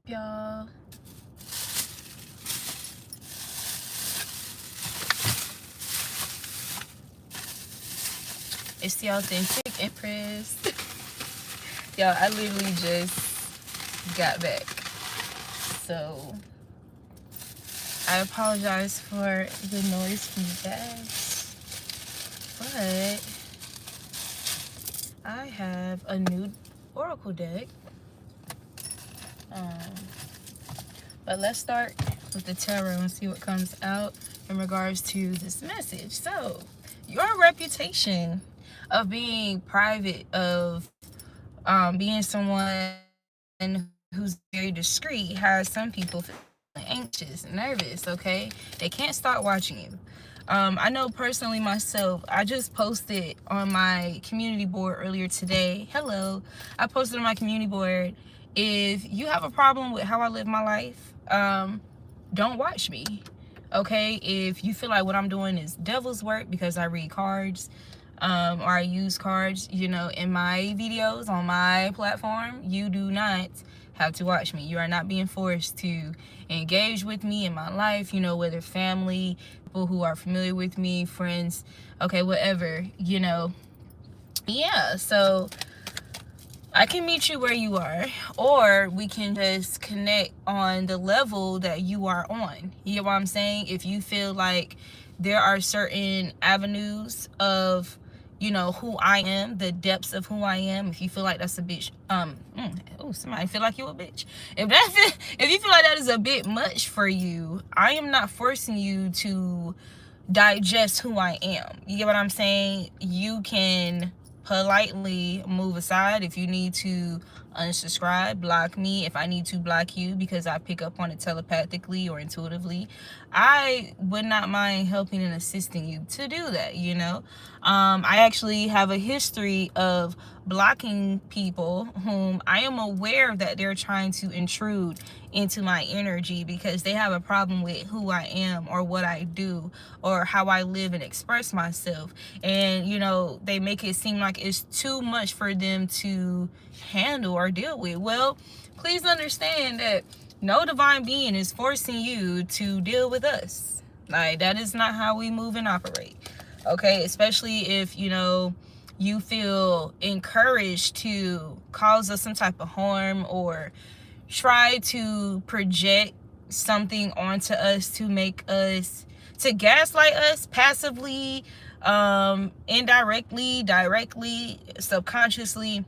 y'all? It's the Authentic Empress. Y'all, I literally just got back. So, I apologize for the noise from you guys. But, I have a new Oracle deck. But let's start with the tarot and see what comes out in regards to this message. So, your reputation of being private, of being someone who's very discreet, has some people feeling anxious, nervous, okay? They can't stop watching you. I know personally myself, I just posted on my community board earlier today. Hello. I posted on my community board, if you have a problem with how I live my life, don't watch me. Okay? If you feel like what I'm doing is devil's work because I read cards, or I use cards, you know, in my videos on my platform, you do not have to watch me. You are not being forced to engage with me in my life, you know, whether family, people who are familiar with me, friends, okay, whatever, you know. Yeah, so I can meet you where you are, or we can just connect on the level that you are on. You know what I'm saying? If you feel like there are certain avenues of, you know, who I am, the depths of who I am, if you feel like that's a bitch, somebody feel like you a bitch. If you feel like that is a bit much for you, I am not forcing you to digest who I am. You get what I'm saying? You can politely move aside. If you need to unsubscribe, block me. If I need to block you because I pick up on it telepathically or intuitively, I would not mind helping and assisting you to do that, you know. I actually have a history of blocking people whom I am aware that they're trying to intrude into my energy because they have a problem with who I am or what I do or how I live and express myself. And, you know, they make it seem like it's too much for them to handle or deal with. Well, please understand that no divine being is forcing you to deal with us. Like, that is not how we move and operate. Okay, especially if, you know, you feel encouraged to cause us some type of harm or try to project something onto us to make us, to gaslight us passively, indirectly, directly, subconsciously,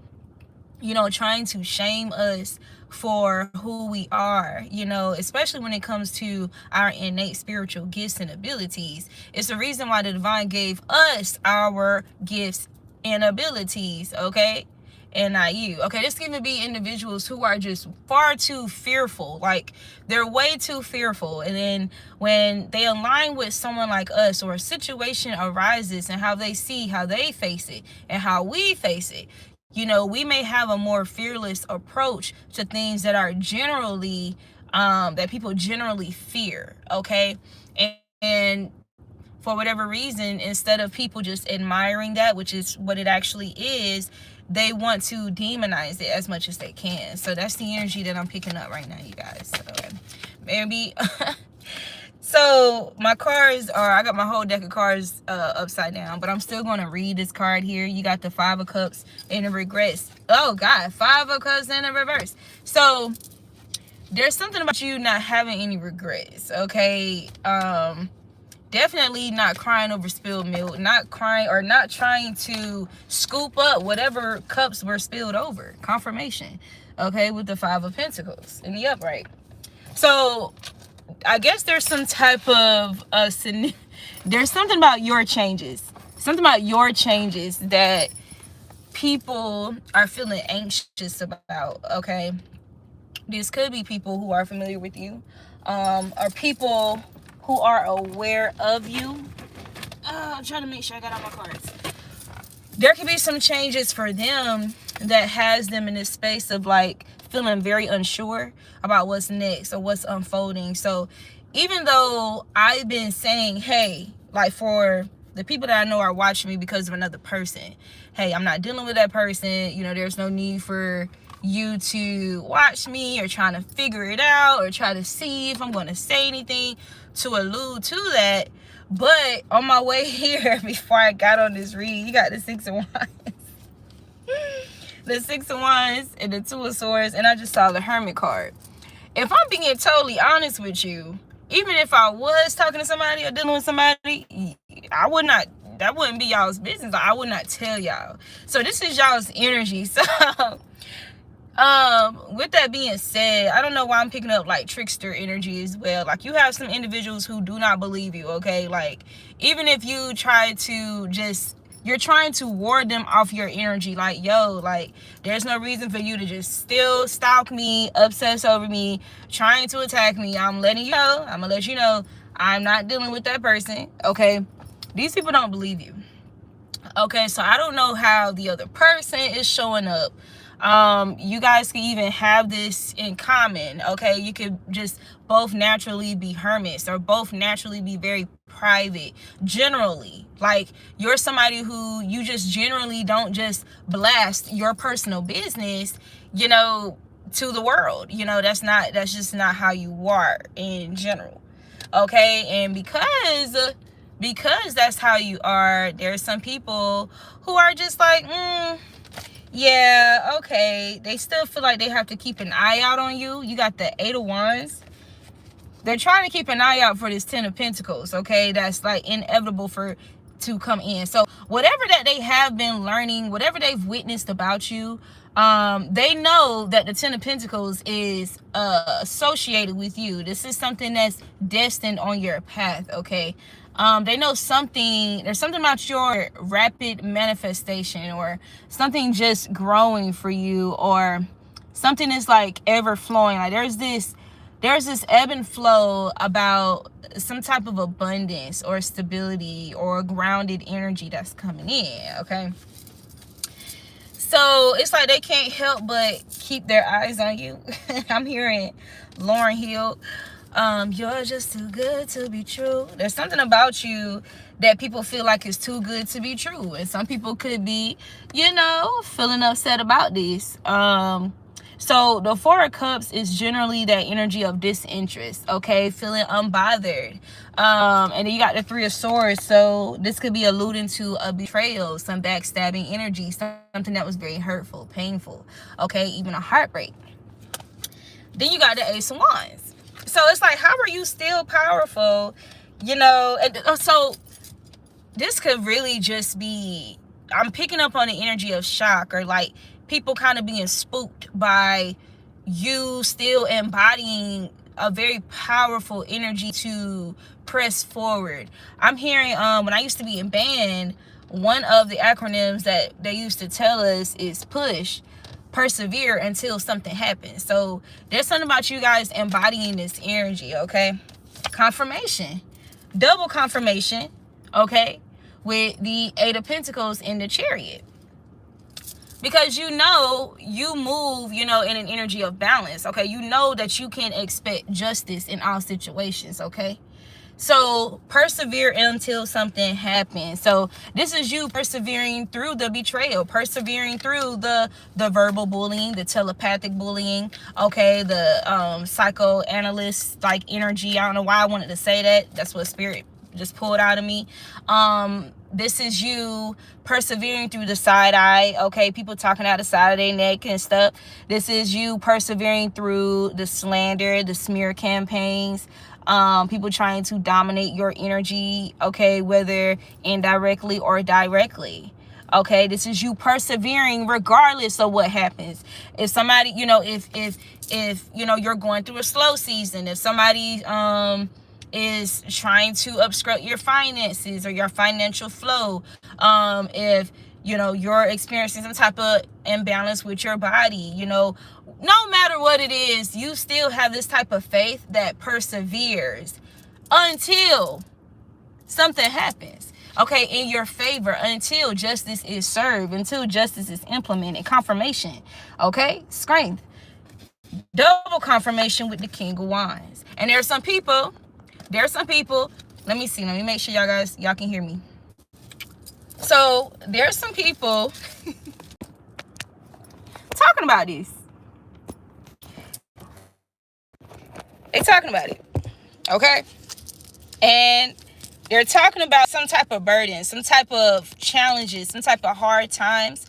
you know, trying to shame us for who we are, you know, especially when it comes to our innate spiritual gifts and abilities. It's the reason why the divine gave us our gifts and abilities, okay? And not you. Okay, this can even be individuals who are just far too fearful. Like, they're way too fearful. And then when they align with someone like us, or a situation arises and how they see, how they face it and how we face it, you know, we may have a more fearless approach to things that are generally, that people generally fear, okay? And for whatever reason, instead of people just admiring that, which is what it actually is, they want to demonize it as much as they can. So that's the energy that I'm picking up right now, you guys. So maybe so my cards are, I got my whole deck of cards upside down, but I'm still going to read this card here. You got the 5 of Cups and the regrets. Oh God, 5 of Cups and the reverse. So there's something about you not having any regrets, okay? Definitely not crying over spilled milk, not crying or not trying to scoop up whatever cups were spilled over. Confirmation, okay, with the 5 of Pentacles in the upright. So I guess there's some type of there's something about your changes, that people are feeling anxious about, okay? This could be people who are familiar with you, or people who are aware of you. I'm trying to make sure I got all my cards. There could be some changes for them that has them in this space of like feeling very unsure about what's next or what's unfolding. So even though I've been saying, hey, like for the people that I know are watching me because of another person, hey, I'm not dealing with that person, you know, there's no need for you to watch me or trying to figure it out or try to see if I'm going to say anything to allude to that. But on my way here, before I got on this read, you got the Six of Wands. The Six of Wands and the Two of Swords, and I just saw the Hermit card. If I'm being totally honest with you, even if I was talking to somebody or dealing with somebody, that wouldn't be y'all's business. I would not tell y'all. So this is y'all's energy. So with that being said, I don't know why I'm picking up like trickster energy as well. Like, you have some individuals who do not believe you, okay? Like, even if you try to you're trying to ward them off your energy. Like, yo, like, there's no reason for you to just still stalk me, obsess over me, trying to attack me. I'm letting you know, I'm gonna let you know, I'm not dealing with that person, okay? These people don't believe you. Okay, so I don't know how the other person is showing up. You guys can even have this in common, okay? You could just both naturally be hermits, or both naturally be very private. Generally, like, you're somebody who you just generally don't just blast your personal business, you know, to the world. You know, that's just not how you are in general, okay? And because that's how you are, there's some people who are just like, yeah, okay. They still feel like they have to keep an eye out on you. You got the Eight of Wands. They're trying to keep an eye out for this Ten of Pentacles, okay? That's like inevitable to come in. So whatever that they have been learning, whatever they've witnessed about you, they know that the Ten of Pentacles is associated with you. This is something that's destined on your path, okay? They know there's something about your rapid manifestation, or something just growing for you, or something is like ever flowing. Like, there's this ebb and flow about some type of abundance or stability or grounded energy that's coming in, okay? So it's like they can't help but keep their eyes on you. I'm hearing Lauryn Hill. You're just too good to be true. There's something about you that people feel like is too good to be true. And some people could be, you know, feeling upset about this. So the Four of Cups is generally that energy of disinterest, okay? Feeling unbothered. And then you got the Three of Swords. So this could be alluding to a betrayal, some backstabbing energy, something that was very hurtful, painful, okay? Even a heartbreak. Then you got the Ace of Wands. So it's like, how are you still powerful? You know, and so this could really just be, I'm picking up on the energy of shock, or like people kind of being spooked by you still embodying a very powerful energy to press forward. I'm hearing, when I used to be in band, one of the acronyms that they used to tell us is PUSH. Persevere until something happens. So there's something about you guys embodying this energy, okay? Confirmation, double confirmation, okay, with the Eight of Pentacles in the Chariot, because you know you move, you know, in an energy of balance, okay? You know that you can expect justice in all situations, okay? So persevere until something happens. So this is you persevering through the betrayal, persevering through the verbal bullying, the telepathic bullying, okay, the psychoanalyst like energy. I don't know why I wanted to say that. That's what spirit just pulled out of me. This is you persevering through the side eye, okay, people talking out the side of their neck and stuff. This is you persevering through the slander, the smear campaigns, people trying to dominate your energy, okay, whether indirectly or directly, okay? This is you persevering regardless of what happens. If somebody, you know, if you know, you're going through a slow season, if somebody is trying to obstruct your finances or your financial flow, if you know you're experiencing some type of imbalance with your body, you know, no matter what it is, you still have this type of faith that perseveres until something happens, okay, in your favor, until justice is served, until justice is implemented. Confirmation, okay? Strength, double confirmation with the King of Wands. And there are some people, let me see, let me make sure y'all can hear me. So there's some people talking about this. They talking about it. Okay? And they're talking about some type of burden, some type of challenges, some type of hard times,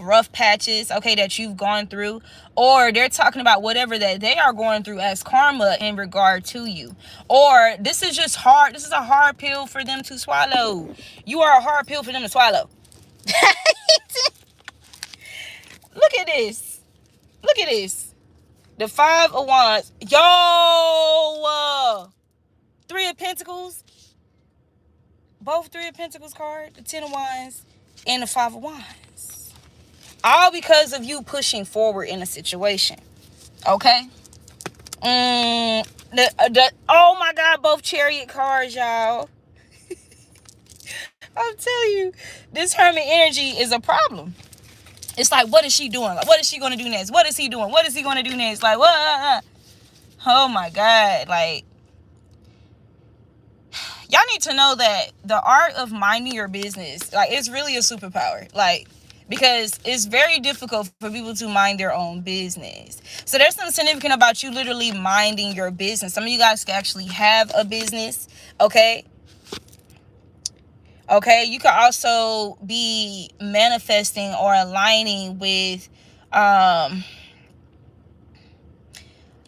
rough patches, okay, that you've gone through. Or they're talking about whatever that they are going through as karma in regard to you. Or this is just hard. This is a hard pill for them to swallow. You are a hard pill for them to swallow. Look at this. Look at this. The 5 of Wands. Yo! 3 of Pentacles. Both 3 of Pentacles card. The 10 of Wands. And the 5 of Wands. All because of you pushing forward in a situation. Okay? Oh my God. Both Chariot cards, y'all. I'm telling you. This Hermit energy is a problem. It's like, what is she doing? Like, what is she going to do next? What is he doing? What is he going to do next? Like, what? Oh my God. Like, y'all need to know that the art of minding your business, like, it's really a superpower. Like, because it's very difficult for people to mind their own business. So there's something significant about you literally minding your business. Some of you guys can actually have a business. Okay. Okay, you could also be manifesting or aligning with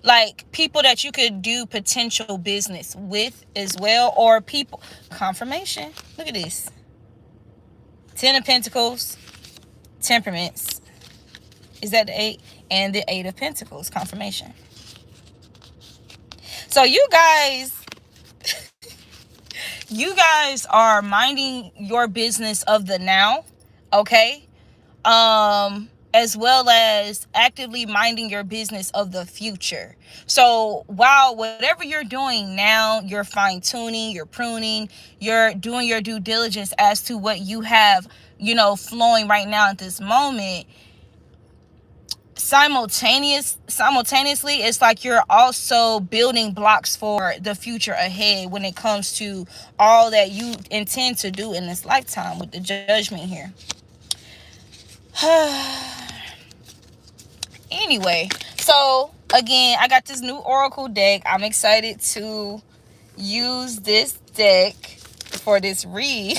like people that you could do potential business with as well, or people. Confirmation. Look at this. 10 of Pentacles, temperaments. Is that the 8? And the 8 of Pentacles, confirmation. So you guys are minding your business of the now, okay? As well as actively minding your business of the future. So while whatever you're doing now, you're fine-tuning, you're pruning, you're doing your due diligence as to what you have, flowing right now at this moment, simultaneously, it's like you're also building blocks for the future ahead when it comes to all that you intend to do in this lifetime with the Judgment here. Anyway, so again, I got this new Oracle deck. I'm excited to use this deck for this read.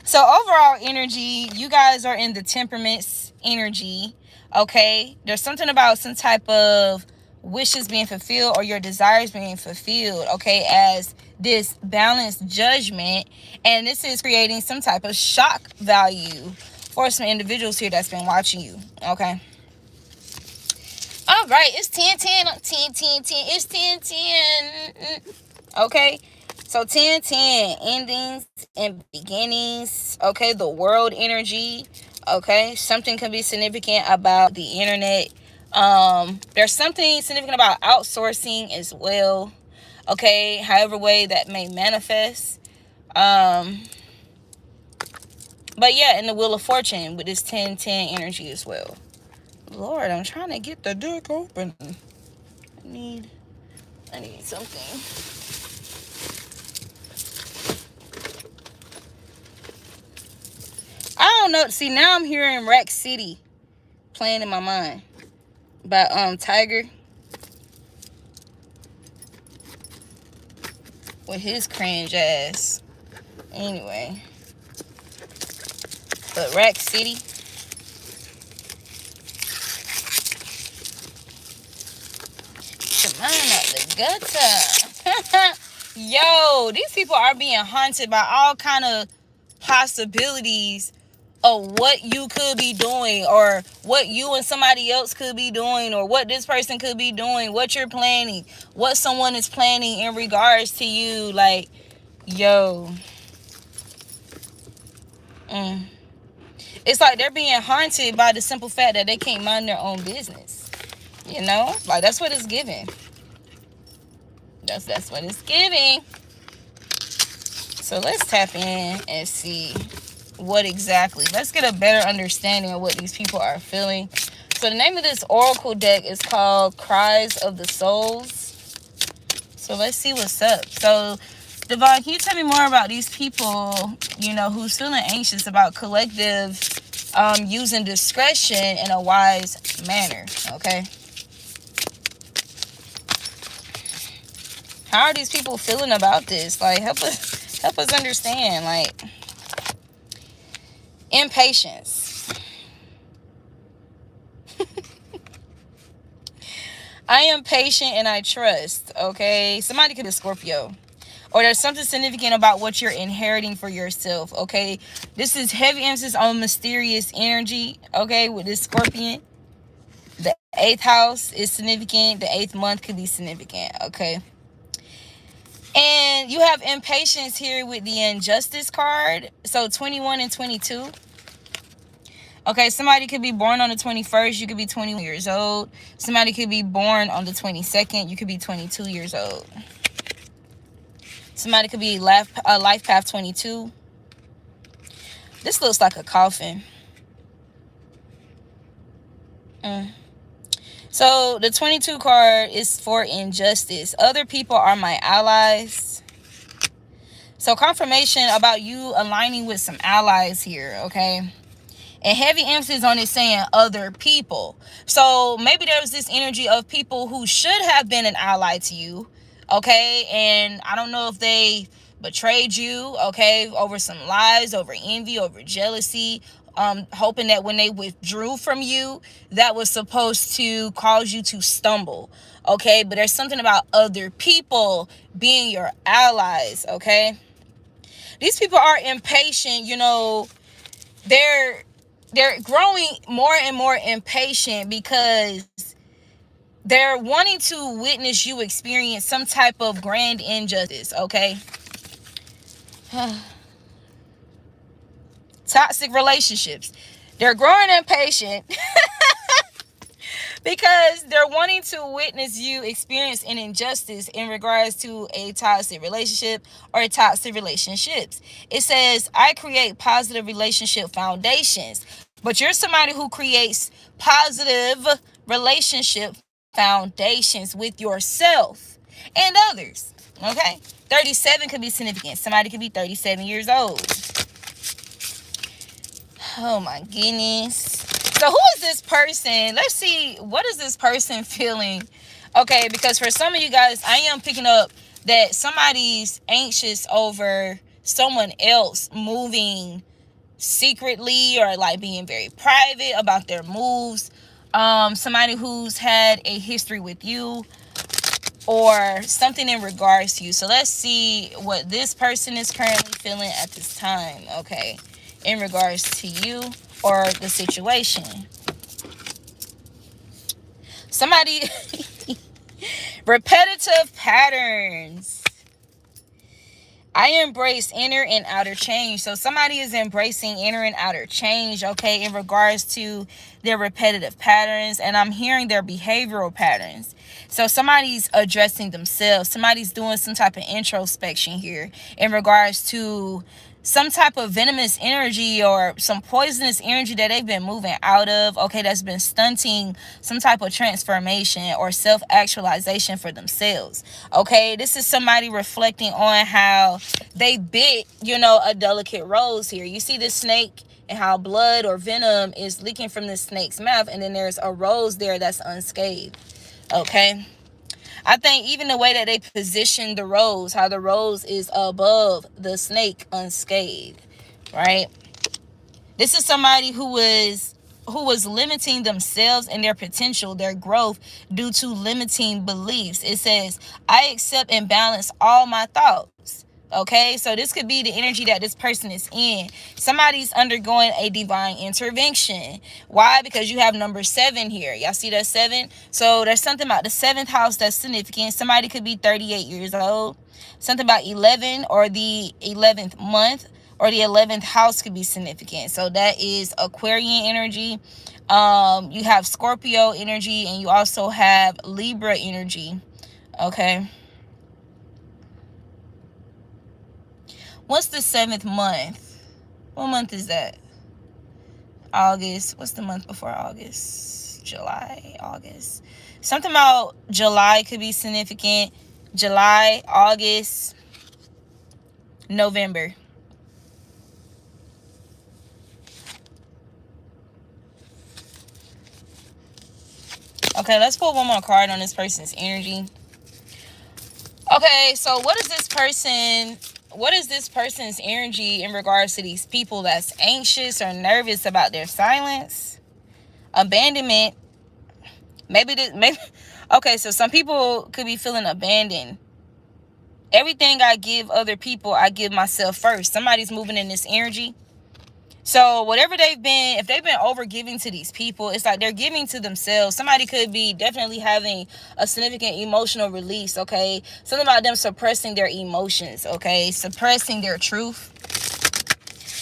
So overall energy, you guys are in the temperaments energy. Okay, there's something about some type of wishes being fulfilled or your desires being fulfilled, okay, as this balanced Judgment. And this is creating some type of shock value for some individuals here that's been watching you. Okay, all right, it's 10 10 10 10 10. It's 10 10. Okay, so 10 10, endings and beginnings. Okay, the world energy. Okay, something can be significant about the internet. There's something significant about outsourcing as well. Okay, however way that may manifest. But yeah, in the Wheel of Fortune with this 10 10 energy as well. Lord, I'm trying to get the deck open. I need something. I don't know. See, now I'm hearing Rack City playing in my mind by Tiger with his cringe ass. Anyway, but Rack City. Come on out the gutter. Yo, these people are being haunted by all kind of possibilities of what you could be doing, or what you and somebody else could be doing, or what this person could be doing, what you're planning, what someone is planning in regards to you. Like, yo, it's like they're being haunted by the simple fact that they can't mind their own business. Like, that's what it's giving. That's what it's giving. So let's tap in and see what exactly. Let's get a better understanding of what these people are feeling. So the name of this Oracle deck is called Cries of the Souls. So let's see what's up. So Divine, can you tell me more about these people, who's feeling anxious about collective using discretion in a wise manner? Okay. How are these people feeling about this? Like, help us understand. Like, impatience. I am patient and I trust. Okay, somebody could be a Scorpio, or there's something significant about what you're inheriting for yourself. Okay, this is heavy emphasis on mysterious energy. Okay, with this Scorpion, the 8th house is significant. The 8th month could be significant. Okay. And you have impatience here with the injustice card. So 21 and 22. Okay, somebody could be born on the 21st. You could be 21 years old. Somebody could be born on the 22nd. You could be 22 years old. Somebody could be life path 22. This looks like a coffin. So the 22 card is for injustice. Other people are my allies. So confirmation about you aligning with some allies here, okay? And heavy emphasis on it saying other people. So maybe there was this energy of people who should have been an ally to you, okay? And I don't know if they betrayed you, okay, over some lies, over envy, over jealousy, hoping that when they withdrew from you, that was supposed to cause you to stumble, okay? But there's something about other people being your allies, okay? These people are impatient, you know. They're growing more and more impatient because they're wanting to witness you experience some type of grand injustice, okay? Toxic relationships. They're growing impatient because they're wanting to witness you experience an injustice in regards to a toxic relationship or toxic relationships. It says, I create positive relationship foundations, but you're somebody who creates positive relationship foundations with yourself and others. Okay? 37 could be significant. Somebody could be 37 years old. Oh my goodness. So who is this person? Let's see, what is this person feeling? Okay, because for some of you guys, I am picking up that somebody's anxious over someone else moving secretly or like being very private about their moves. Somebody who's had a history with you or something in regards to you. So let's see what this person is currently feeling at this time, okay, in regards to you or the situation. Somebody, repetitive patterns. I embrace inner and outer change. So somebody is embracing inner and outer change, okay, in regards to their repetitive patterns. And I'm hearing their behavioral patterns. So somebody's addressing themselves. Somebody's doing some type of introspection here in regards to some type of venomous energy or some poisonous energy that they've been moving out of, okay, that's been stunting some type of transformation or self-actualization for themselves, okay? This is somebody reflecting on how they bit, you know, a delicate rose here. You see this snake and how blood or venom is leaking from the snake's mouth, and then there's a rose there that's unscathed, okay? I think even the way that they position the rose, how the rose is above the snake unscathed, right? This is somebody who was limiting themselves and their potential, their growth, due to limiting beliefs. It says, I accept and balance all my thoughts. Okay, so this could be the energy that this person is in. Somebody's undergoing a divine intervention. Why? Because you have number 7 here. Y'all see that 7? So there's something about the 7th house that's significant. Somebody could be 38 years old. Something about 11 or the 11th month or the 11th house could be significant. So that is Aquarian energy. You have Scorpio energy, and you also have Libra energy. Okay. What's the 7th month? What month is that? August. What's the month before August? July, August. Something about July could be significant. July, August, November. Okay, let's pull one more card on this person's energy. Okay, so what is this person's energy in regards to these people that's anxious or nervous about their silence? Abandonment. Maybe okay, so some people could be feeling abandoned. Everything I give other people, I give myself first. Somebody's moving in this energy. So whatever they've been, if they've been over giving to these people, it's like they're giving to themselves. Somebody could be definitely having a significant emotional release, okay? Something about them suppressing their emotions, okay? Suppressing their truth.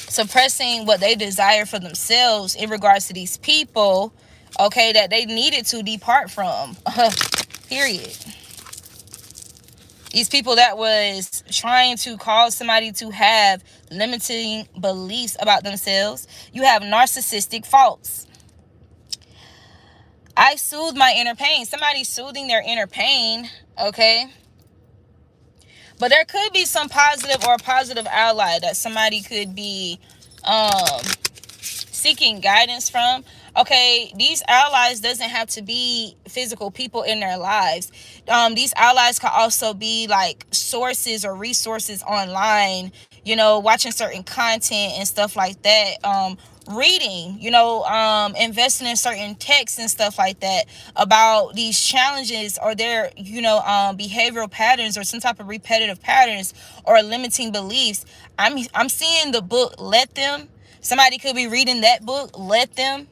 Suppressing what they desire for themselves in regards to these people, okay, that they needed to depart from. Period. These people that was trying to cause somebody to have limiting beliefs about themselves. You have narcissistic faults. I soothe my inner pain. Somebody's soothing their inner pain, okay? But there could be some positive or positive ally that somebody could be seeking guidance from. Okay, these allies doesn't have to be physical people in their lives. These allies could also be like sources or resources online, watching certain content and stuff like that. Reading, investing in certain texts and stuff like that about these challenges or their, behavioral patterns or some type of repetitive patterns or limiting beliefs. I'm seeing the book Let Them. Somebody could be reading that book, Let Them.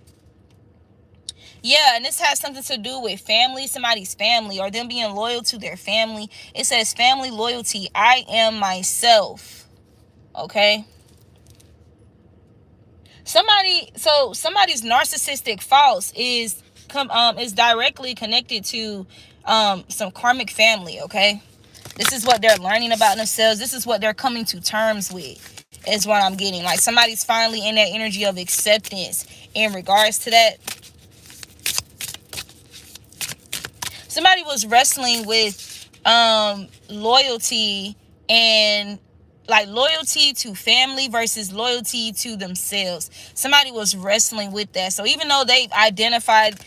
Yeah, and this has something to do with family, somebody's family, or them being loyal to their family. It says family loyalty. I am myself. Okay? Somebody's narcissistic faults is directly connected to some karmic family, okay? This is what they're learning about themselves. This is what they're coming to terms with. Is what I'm getting. Like somebody's finally in that energy of acceptance in regards to that. Somebody was wrestling with loyalty and like loyalty to family versus loyalty to themselves. Somebody was wrestling with that. So even though they've identified,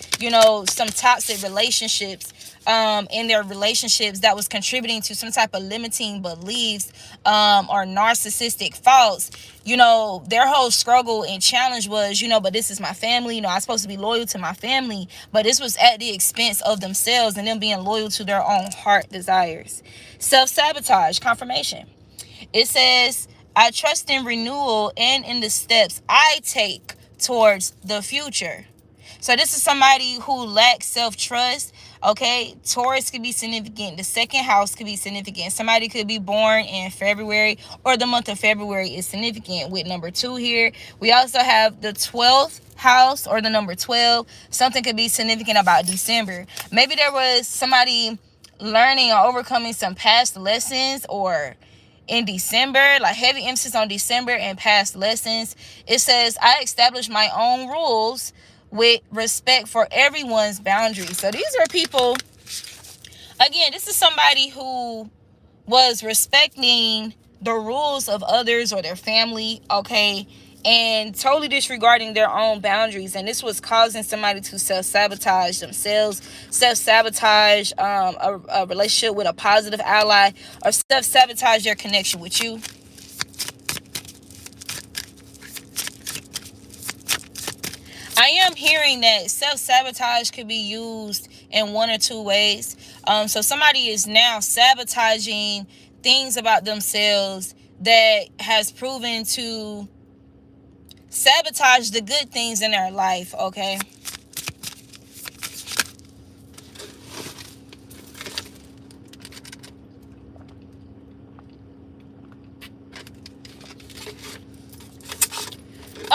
some toxic relationships in their relationships that was contributing to some type of limiting beliefs or narcissistic faults, their whole struggle and challenge was, but this is my family. I'm supposed to be loyal to my family, but this was at the expense of themselves and them being loyal to their own heart desires. Self-sabotage, confirmation. It says, I trust in renewal and in the steps I take towards the future. So this is somebody who lacks self-trust. Okay, Taurus could be significant. The second house could be significant. Somebody could be born in February or the month of February is significant with number 2 here. We also have the 12th house or the number 12. Something could be significant about December. Maybe there was somebody learning or overcoming some past lessons or in December, like heavy emphasis on December and past lessons. It says, I establish my own rules with respect for everyone's boundaries. So these are people, again, this is somebody who was respecting the rules of others or their family, okay, and totally disregarding their own boundaries. And this was causing somebody to self-sabotage themselves, self-sabotage a relationship with a positive ally, or self-sabotage their connection with you. I am hearing that self-sabotage could be used in one or two ways. So somebody is now sabotaging things about themselves that has proven to sabotage the good things in their life, okay?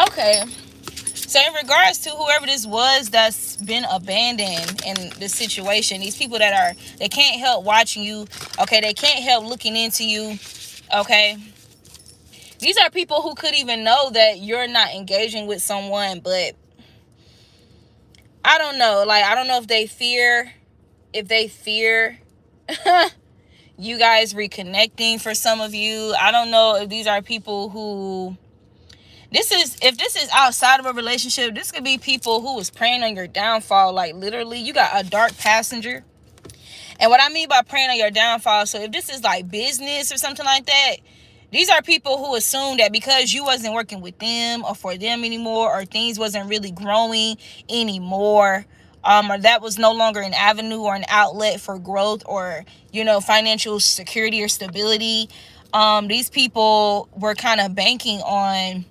Okay. So in regards to whoever this was that's been abandoned in this situation, these people they can't help watching you, okay? They can't help looking into you, okay? These are people who could even know that you're not engaging with someone, but I don't know. Like, I don't know if they fear you guys reconnecting for some of you. I don't know if these are people who, if this is outside of a relationship, this could be people who is preying on your downfall. Like, literally, you got a dark passenger. And what I mean by praying on your downfall, so if this is like business or something like that, these are people who assume that because you wasn't working with them or for them anymore, or things wasn't really growing anymore, or that was no longer an avenue or an outlet for growth or, financial security or stability. These people were kind of banking on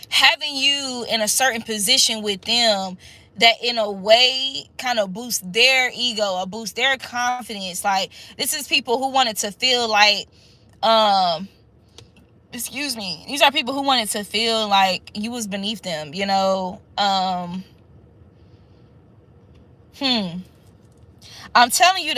having you in a certain position with them that in a way kind of boost their ego or boost their confidence. Like, this is people who wanted to feel like, these are people who wanted to feel like you was beneath them, I'm telling you,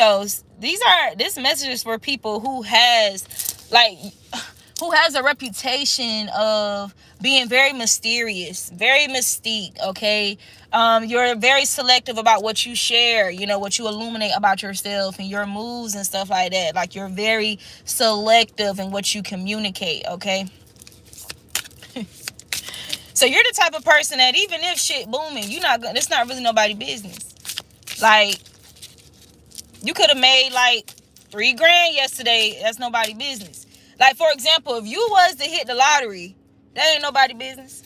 this message is for people who has a reputation of being very mysterious, very mystique, okay? You're very selective about what you share, what you illuminate about yourself and your moves and stuff like that. Like, you're very selective in what you communicate, okay? So you're the type of person that even if shit booming, it's not really nobody's business. Like, you could have made like $3,000 yesterday. That's nobody's business. Like, for example, if you was to hit the lottery, that ain't nobody's business.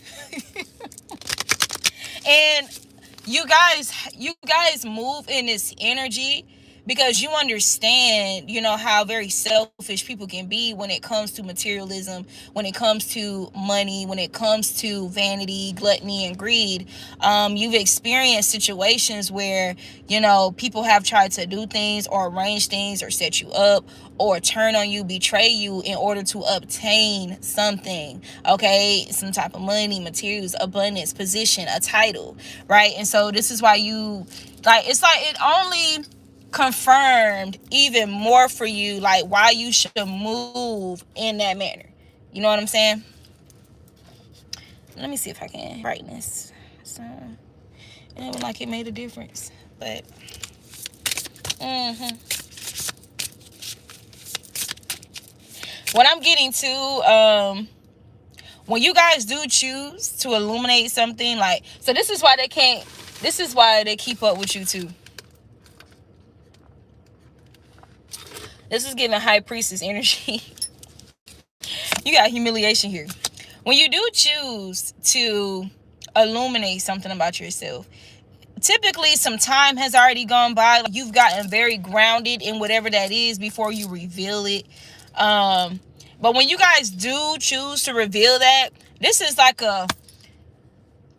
And you guys move in this energy because you understand, how very selfish people can be when it comes to materialism, when it comes to money, when it comes to vanity, gluttony, and greed. You've experienced situations where, people have tried to do things or arrange things or set you up or turn on you, betray you in order to obtain something, okay? Some type of money, materials, abundance, position, a title, right? And so this is why it's like it only confirmed even more for you, like, why you should move in that manner. You know what I'm saying? Let me see if I can brightness. So it looked like it made a difference, but what I'm getting to, when you guys do choose to illuminate something, like, so this is why they keep up with you too. This is giving high priestess energy. You got humiliation here. When you do choose to illuminate something about yourself, typically some time has already gone by. You've gotten very grounded in whatever that is before you reveal it. But when you guys do choose to reveal that, this is like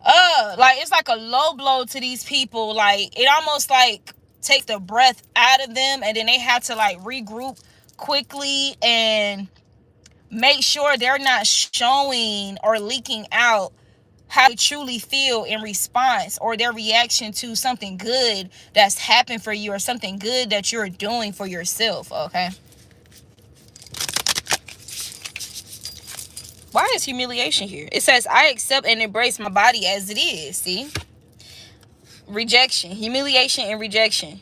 it's like a low blow to these people. Like, it almost like takes the breath out of them, and then they have to like regroup quickly and make sure they're not showing or leaking out how they truly feel in response or their reaction to something good that's happened for you or something good that you're doing for yourself, okay? Why is humiliation here? It says, I accept and embrace my body as it is. See? Rejection, humiliation, and rejection.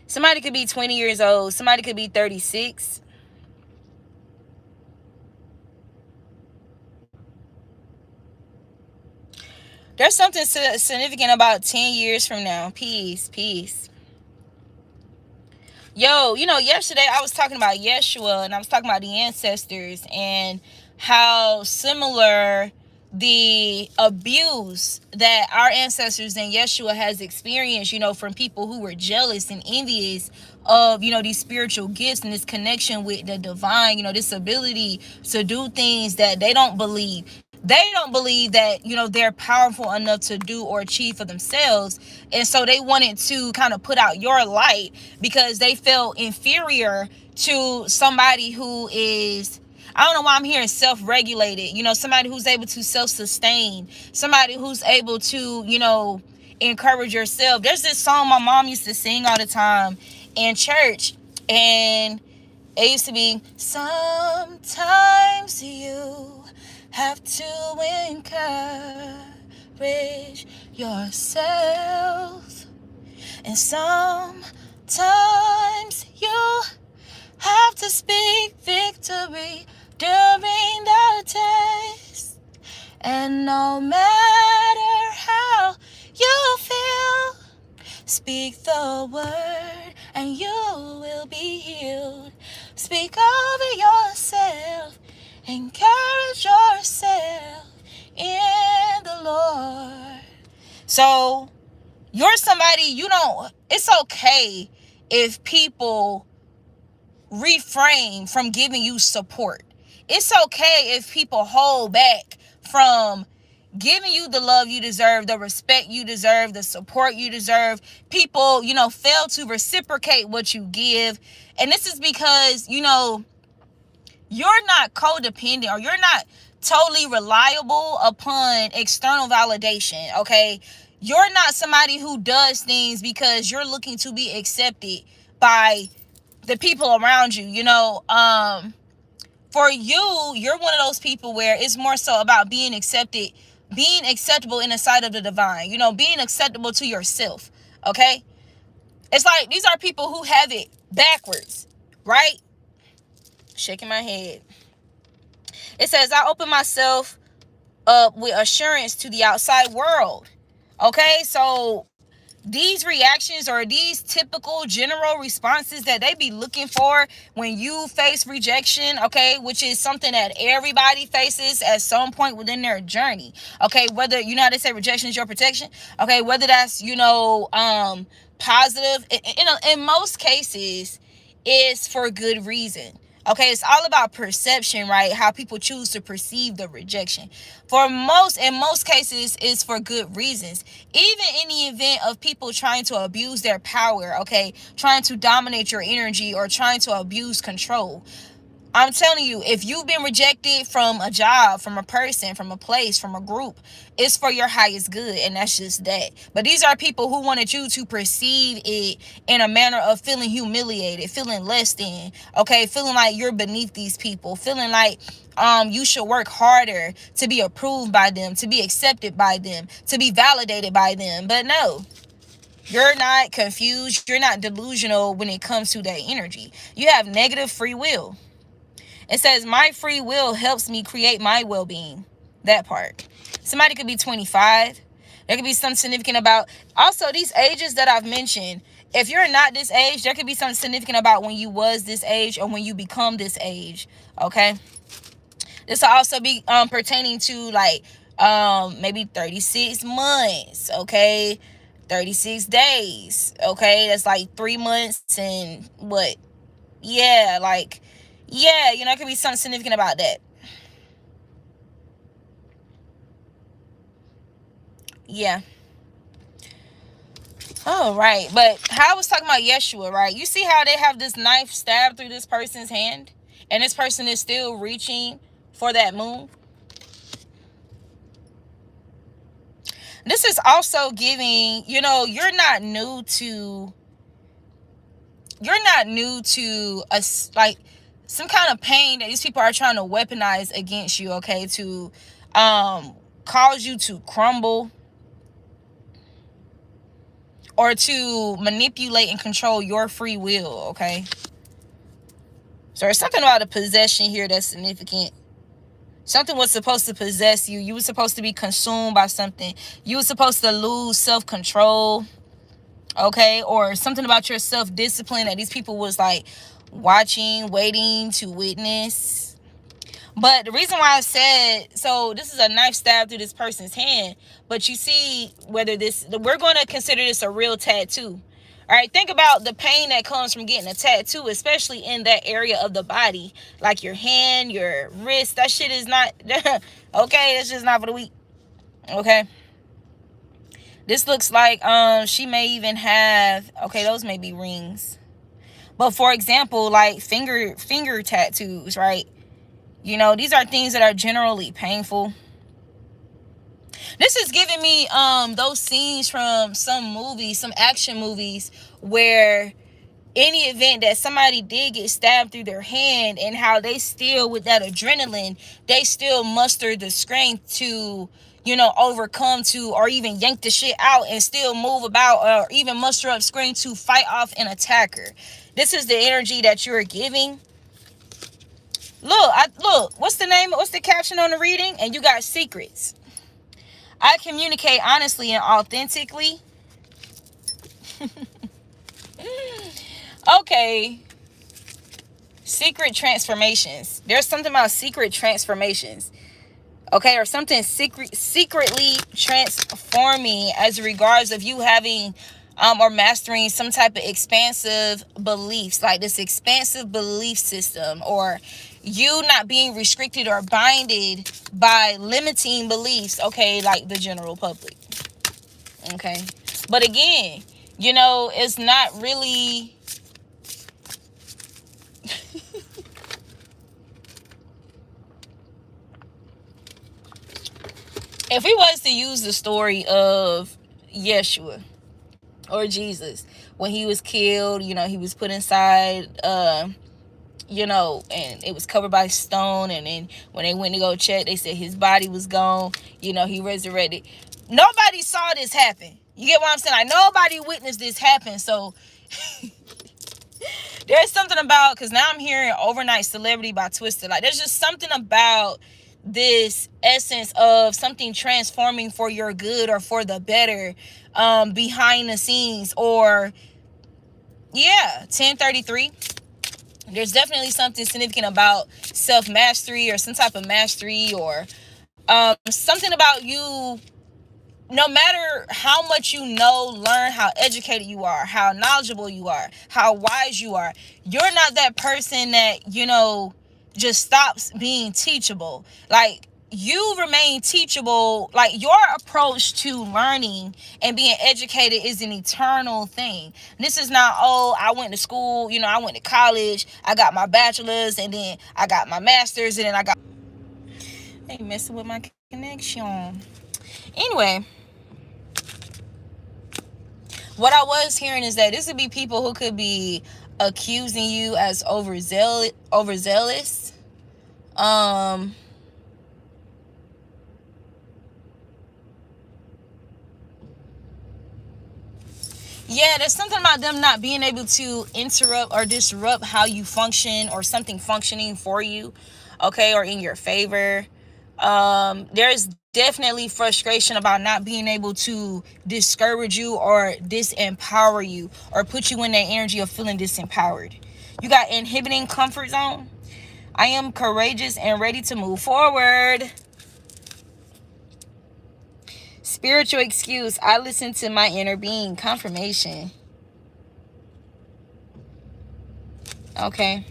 Somebody could be 20 years old. Somebody could be 36. There's something significant about 10 years from now. Peace, peace. Yo, yesterday I was talking about Yeshua, and I was talking about the ancestors and how similar the abuse that our ancestors and Yeshua has experienced, from people who were jealous and envious of, these spiritual gifts and this connection with the divine, this ability to do things that they don't believe. They don't believe that, they're powerful enough to do or achieve for themselves. And so they wanted to kind of put out your light because they felt inferior to somebody who is, I don't know why I'm hearing self-regulated, somebody who's able to self-sustain, somebody who's able to, encourage yourself. There's this song my mom used to sing all the time in church, and it used to be, sometimes you have to encourage yourself, and sometimes you have to speak victory during the test. And no matter how you feel, speak the word and you will be healed. Speak over yourself. Encourage yourself in the Lord. So you're somebody, it's okay if people refrain from giving you support. It's okay if people hold back from giving you the love you deserve, the respect you deserve, the support you deserve. People, fail to reciprocate what you give. And this is because, you're not codependent, or you're not totally reliable upon external validation, okay? You're not somebody who does things because you're looking to be accepted by the people around you. For you're one of those people where it's more so about being accepted, being acceptable in the sight of the divine, being acceptable to yourself, okay? It's like these are people who have it backwards, right? Shaking my head. It says, I open myself up with assurance to the outside world. Okay, so these reactions or these typical general responses that they be looking for when you face rejection, okay, which is something that everybody faces at some point within their journey, okay, whether, how they say rejection is your protection, okay, whether that's, positive, in most cases, is for good reason. Okay, it's all about perception, right? How people choose to perceive the rejection. In most cases, it's for good reasons. Even in the event of people trying to abuse their power, okay, trying to dominate your energy or trying to abuse control. I'm telling you, if you've been rejected from a job, from a person, from a place, from a group, it's for your highest good, and that's just that. But these are people who wanted you to perceive it in a manner of feeling humiliated, feeling less than, okay, feeling like you're beneath these people, feeling like you should work harder to be approved by them, to be accepted by them, to be validated by them. But no, you're not confused, you're not delusional when it comes to that energy. You have negative free will. It says, my free will helps me create my well-being. That part. Somebody could be 25. There could be something significant about... Also, these ages that I've mentioned, if you're not this age, there could be something significant about when you was this age or when you become this age. Okay? This will also be pertaining to, like, maybe 36 months. Okay? 36 days. Okay? That's like 3 months and what? Yeah, like... Yeah, it could be something significant about that. Yeah. Oh, right. But how I was talking about Yeshua, right? You see how they have this knife stabbed through this person's hand? And this person is still reaching for that moon? This is also giving, you're not new to like some kind of pain that these people are trying to weaponize against you, okay, to cause you to crumble or to manipulate and control your free will, okay? So there's something about a possession here that's significant. Something was supposed to possess you. You were supposed to be consumed by something. You were supposed to lose self-control, okay? Or something about your self-discipline that these people was like watching, waiting to witness. But the reason why I said, so this is a knife stab through this person's hand, but you see whether we're going to consider this a real tattoo. All right, think about the pain that comes from getting a tattoo, especially in that area of the body, like your hand, your wrist. That shit is not, okay, it's just not for the weak, okay? This looks like she may even have, okay, those may be rings. But for example, like finger tattoos, right? These are things that are generally painful. This is giving me those scenes from some action movies, where any event that somebody did get stabbed through their hand, and how they still, with that adrenaline, they still muster the strength to, overcome or even yank the shit out and still move about, or even muster up strength to fight off an attacker. This is the energy that you're giving. Look, what's the caption on the reading? And you got secrets. I communicate honestly and authentically. Okay, secret transformations. There's something about secret transformations. Okay, or something secretly transforming as regards of you having or mastering some type of expansive beliefs, like this expansive belief system, or you not being restricted or binded by limiting beliefs, okay, like the general public. Okay, but again, it's not really if we was to use the story of Yeshua or Jesus, when he was killed, he was put inside, and it was covered by stone, and then when they went to go check, they said his body was gone. He resurrected. Nobody saw this happen. You get what I'm saying? Like, nobody witnessed this happen. So there's something about, because now I'm hearing Overnight Celebrity by Twister. Like, there's just something about this essence of something transforming for your good or for the better, behind the scenes, or 1033. There's definitely something significant about self-mastery, or some type of mastery, or something about you. No matter how much learn, how educated you are, how knowledgeable you are, how wise you are, you're not that person that, just stops being teachable. Like, you remain teachable. Like, your approach to learning and being educated is an eternal thing. This is not, I went to school, I went to college, I got my bachelor's, and then I got my master's, and then I got... They messing with my connection. Anyway, what I was hearing is that this would be people who could be accusing you as overzealous. There's something about them not being able to interrupt or disrupt how you function, or something functioning for you, okay, or in your favor. There's definitely frustration about not being able to discourage you or disempower you, or put you in that energy of feeling disempowered. You got inhibiting comfort zone. I am courageous and ready to move forward. Spiritual excuse. I listen to my inner being. Confirmation. Okay.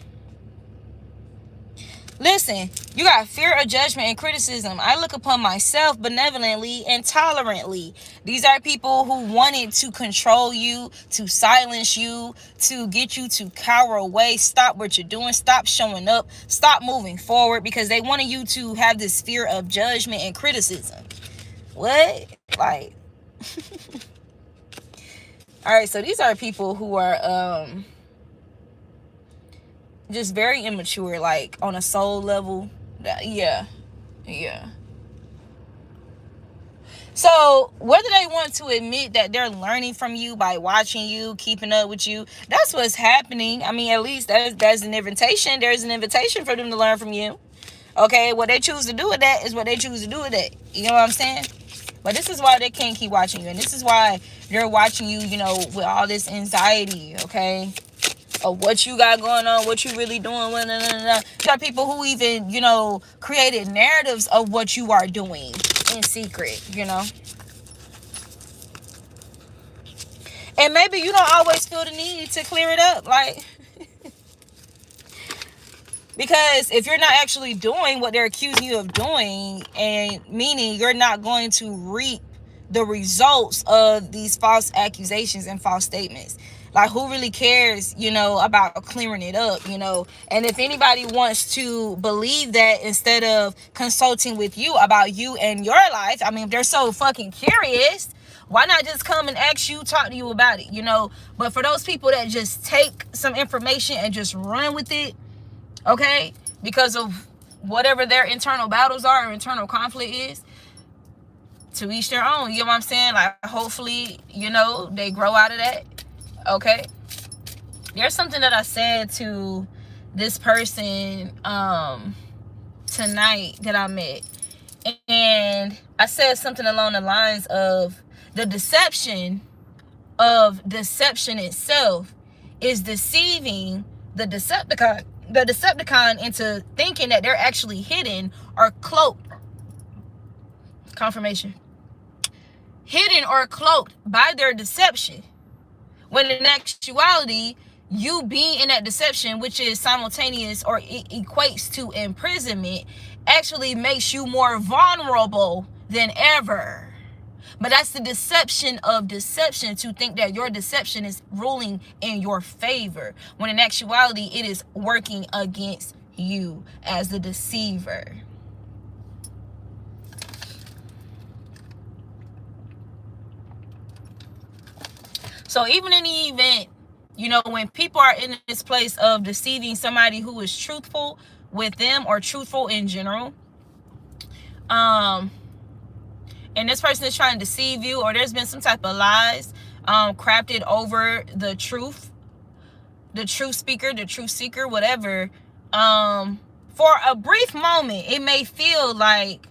Listen, you got fear of judgment and criticism. I look upon myself benevolently and tolerantly. These are people who wanted to control you, to silence you, to get you to cower away. Stop what you're doing. Stop showing up. Stop moving forward, because they wanted you to have this fear of judgment and criticism. What? Like, all right, so these are people who are just very immature, like on a soul level. Yeah. So whether they want to admit that they're learning from you by watching you, keeping up with you, that's what's happening. I mean, at least that's an invitation. There's an invitation for them to learn from you. Okay, what they choose to do with that is what they choose to do with that. You know what I'm saying? But this is why they can't keep watching you. And this is why they're watching you, with all this anxiety, okay? Of what you got going on, what you really doing. There are people who even, created narratives of what you are doing in secret, And maybe you don't always feel the need to clear it up. Like, because if you're not actually doing what they're accusing you of doing, and meaning you're not going to reap the results of these false accusations and false statements. Like, who really cares, about clearing it up, And if anybody wants to believe that instead of consulting with you about you and your life, I mean, if they're so fucking curious, why not just come and ask you, talk to you about it, But for those people that just take some information and just run with it, okay, because of whatever their internal battles are or internal conflict is, to each their own. You know what I'm saying? Like, hopefully, they grow out of that. Okay. There's something that I said to this person tonight that I met. And I said something along the lines of the deception of deception itself is deceiving the Decepticon into thinking that they're actually hidden or cloaked. Confirmation. Hidden or cloaked by their deception. When in actuality, you being in that deception, which is simultaneous or equates to imprisonment, actually makes you more vulnerable than ever. But that's the deception of deception, to think that your deception is ruling in your favor, when in actuality it is working against you as the deceiver. So even in the event, you know, when people are in this place of deceiving somebody who is truthful with them or truthful in general, and this person is trying to deceive you, or there's been some type of lies crafted over the truth speaker, the truth seeker, whatever, for a brief moment it may feel like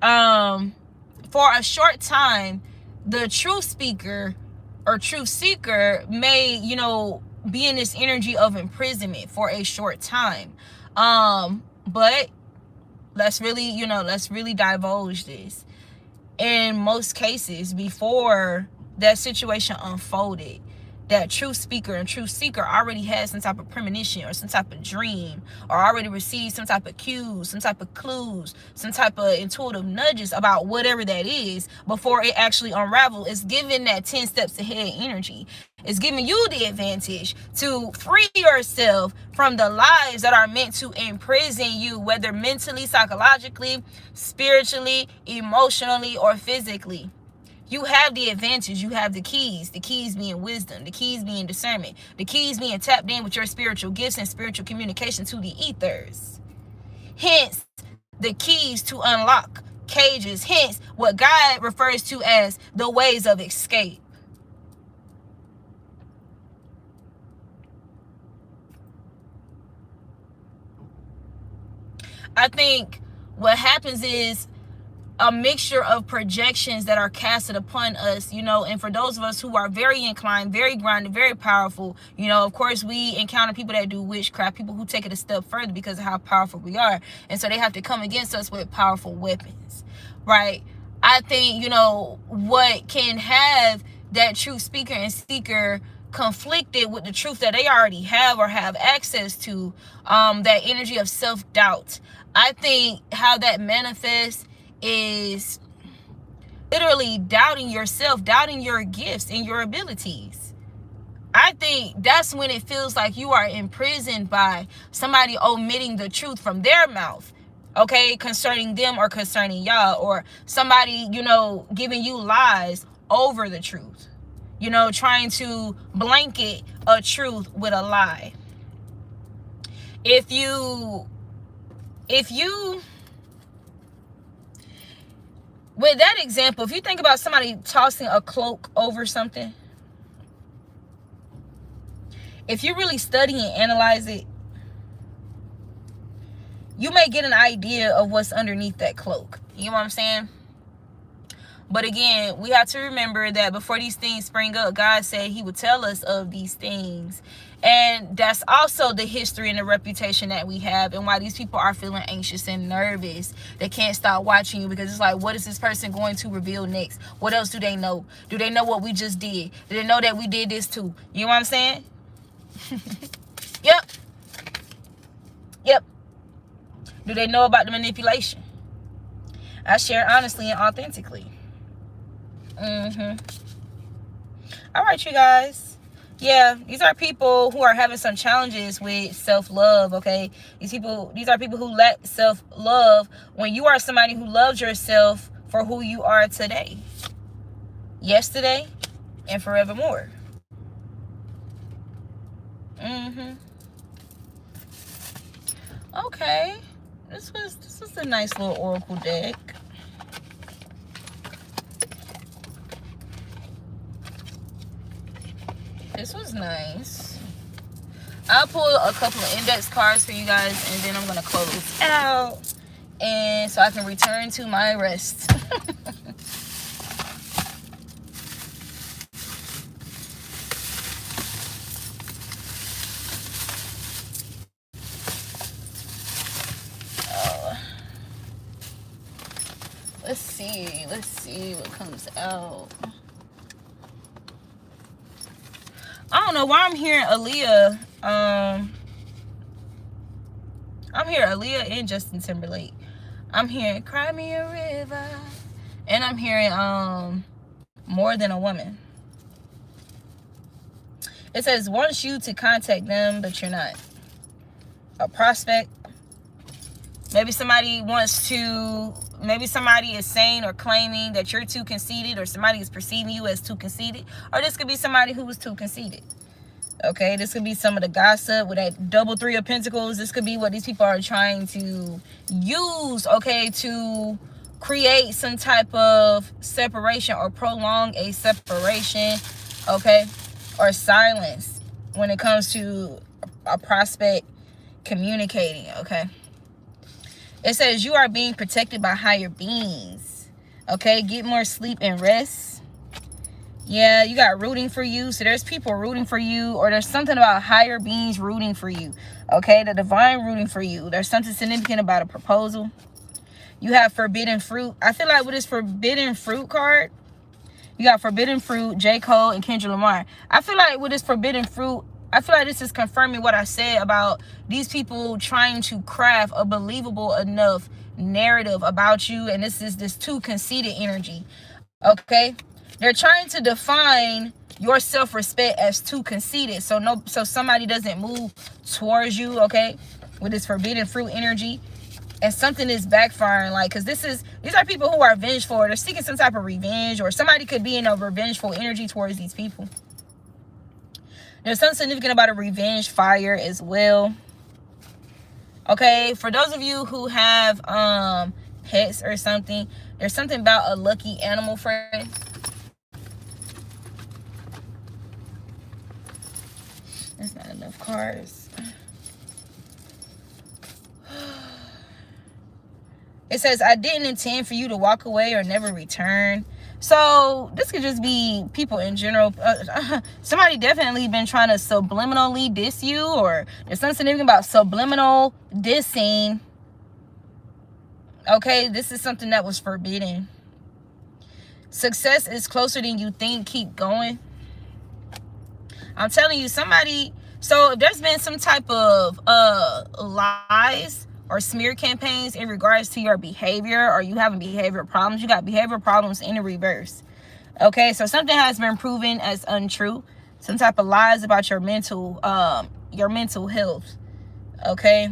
for a short time the truth speaker or truth seeker may, you know, be in this energy of imprisonment for a short time. But let's really divulge this. In most cases, before that situation unfolded, that truth speaker and truth seeker already had some type of premonition or some type of dream, or already received some type of cues, some type of clues, some type of intuitive nudges about whatever that is before it actually unravels. It's giving that 10 steps ahead energy. It's giving you the advantage to free yourself from the lies that are meant to imprison you, whether mentally, psychologically, spiritually, emotionally, or physically. You have the advantage. You have the keys being wisdom, the keys being discernment, the keys being tapped in with your spiritual gifts and spiritual communication to the ethers. Hence, the keys to unlock cages. Hence, what God refers to as the ways of escape. I think what happens is a mixture of projections that are casted upon us, you know, and for those of us who are very inclined, very grounded, very powerful, you know, of course we encounter people that do witchcraft, people who take it a step further because of how powerful we are, and so they have to come against us with powerful weapons, right? I think, you know, what can have that truth speaker and seeker conflicted with the truth that they already have or have access to, that energy of self-doubt. I think how that manifests is literally doubting yourself, doubting your gifts and your abilities. I think that's when it feels like you are imprisoned by somebody omitting the truth from their mouth, okay, concerning them or concerning y'all, or somebody, you know, giving you lies over the truth, you know, trying to blanket a truth with a lie. If you with that example, if you think about somebody tossing a cloak over something, if you really study and analyze it, you may get an idea of what's underneath that cloak. You know what I'm saying? But again, we have to remember that before these things spring up, God said he would tell us of these things. And that's also the history and the reputation that we have, and why these people are feeling anxious and nervous. They can't stop watching you because it's like, what is this person going to reveal next? What else do they know? Do they know what we just did? Do they know that we did this too? You know what I'm saying? Yep. Do they know about the manipulation? I share honestly and authentically. All right, you guys. Yeah, these are people who are having some challenges with self-love, okay? These are people who lack self-love, when you are somebody who loves yourself for who you are today, yesterday, and forevermore. Okay. This was a nice little oracle deck. This was nice. I'll pull a couple of index cards for you guys, and then I'm going to close out, and so I can return to my rest. Let's see what comes out. I don't know why I'm hearing Aaliyah. I'm hearing Aaliyah and Justin Timberlake. I'm hearing Cry Me a River. And I'm hearing More Than a Woman. It says wants you to contact them, but you're not. A prospect. Maybe somebody is saying or claiming that you're too conceited, or somebody is perceiving you as too conceited. Or this could be somebody who was too conceited. Okay, this could be some of the gossip with that double 3 of pentacles. This could be what these people are trying to use, okay, to create some type of separation or prolong a separation, okay, or silence when it comes to a prospect communicating, okay. It says you are being protected by higher beings, okay. Get more sleep and rest. Yeah, you got rooting for you. So there's people rooting for you, or there's something about higher beings rooting for you. Okay, the divine rooting for you. There's something significant about a proposal. You have forbidden fruit. I feel like with this forbidden fruit card, you got forbidden fruit, J. Cole, and Kendrick Lamar. I feel like with this forbidden fruit, I feel like this is confirming what I said about these people trying to craft a believable enough narrative about you. And this is this too conceited energy. Okay. They're trying to define your self-respect as too conceited, so somebody doesn't move towards you, okay, with this forbidden fruit energy. And something is backfiring, like, because these are people who are vengeful. They're seeking some type of revenge, or somebody could be in a revengeful energy towards these people. There's something significant about a revenge fire as well. Okay, for those of you who have pets or something, there's something about a lucky animal friend. That's not enough cards. It says, I didn't intend for you to walk away or never return. So this could just be people in general. Somebody definitely been trying to subliminally diss you, or there's something significant about subliminal dissing. Okay, this is something that was forbidden. Success is closer than you think. Keep going. I'm telling you, somebody, so if there's been some type of lies or smear campaigns in regards to your behavior, or you having behavioral problems, you got behavioral problems in the reverse. Okay, so something has been proven as untrue. Some type of lies about your mental health. Okay.